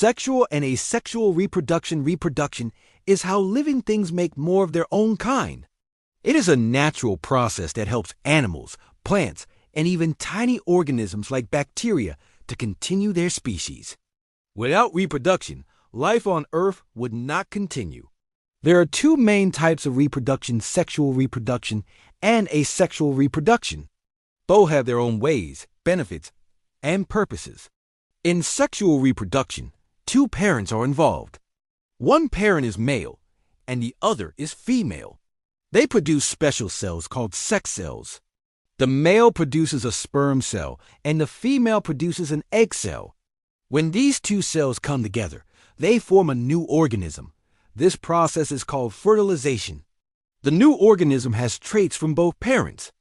Sexual and asexual reproduction is how living things make more of their own kind. It is a natural process that helps animals, plants, and even tiny organisms like bacteria to continue their species. Without reproduction, life on Earth would not continue. There are two main types of reproduction: sexual reproduction and asexual reproduction. Both have their own ways, benefits, and purposes. In sexual reproduction, two parents are involved. One parent is male, and the other is female. They produce special cells called sex cells. The male produces a sperm cell, and the female produces an egg cell. When these two cells come together, they form a new organism. This process is called fertilization. The new organism has traits from both parents.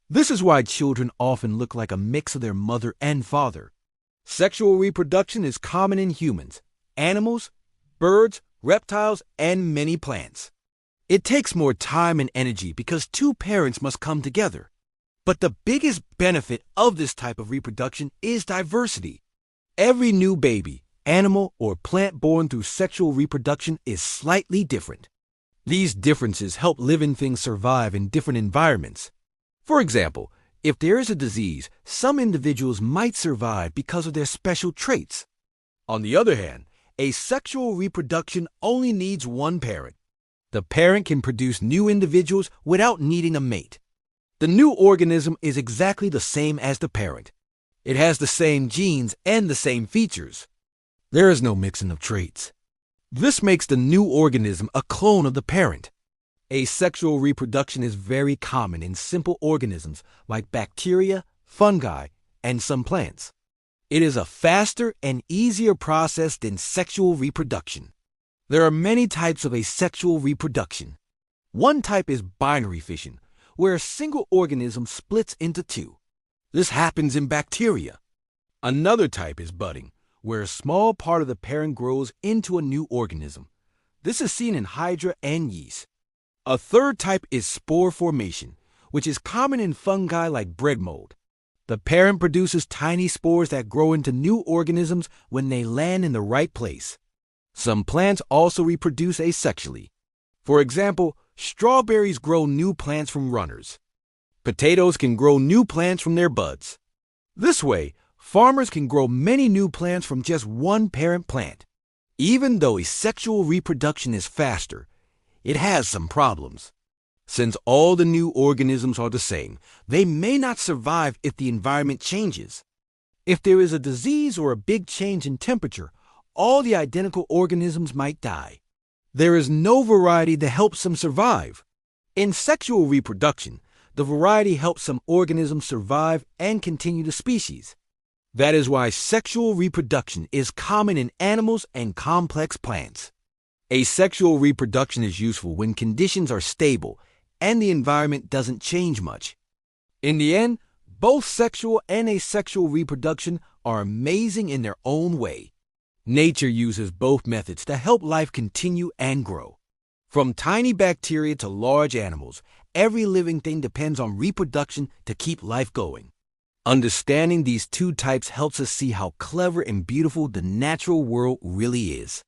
This is why children often look like a mix of their mother and father. Sexual reproduction is common in humans, animals, birds, reptiles, and many plants. It takes more time and energy because two parents must come together. But the biggest benefit of this type of reproduction is diversity. Every new baby, animal, or plant born through sexual reproduction is slightly different. These differences help living things survive in different environments. For example, if there is a disease, some individuals might survive because of their special traits. On the other hand, asexual reproduction only needs one parent. The parent can produce new individuals without needing a mate. The new organism is exactly the same as the parent. It has the same genes and the same features. There is no mixing of traits. This makes the new organism a clone of the parent. Asexual reproduction is very common in simple organisms like bacteria, fungi, and some plants. It is a faster and easier process than sexual reproduction. There are many types of asexual reproduction. One type is binary fission, where a single organism splits into two. This happens in bacteria. Another type is budding, where a small part of the parent grows into a new organism. This is seen in hydra and yeast. A third type is spore formation, which is common in fungi like bread mold. The parent produces tiny spores that grow into new organisms when they land in the right place. Some plants also reproduce asexually. For example, strawberries grow new plants from runners. Potatoes can grow new plants from their buds. This way, farmers can grow many new plants from just one parent plant. Even though asexual reproduction is faster, it has some problems. Since all the new organisms are the same, they may not survive if the environment changes. If there is a disease or a big change in temperature, all the identical organisms might die. There is no variety that helps them survive. In sexual reproduction, the variety helps some organisms survive and continue the species. That is why sexual reproduction is common in animals and complex plants. Asexual reproduction is useful when conditions are stable and the environment doesn't change much. In the end, both sexual and asexual reproduction are amazing in their own way. Nature uses both methods to help life continue and grow. From tiny bacteria to large animals, every living thing depends on reproduction to keep life going. Understanding these two types helps us see how clever and beautiful the natural world really is.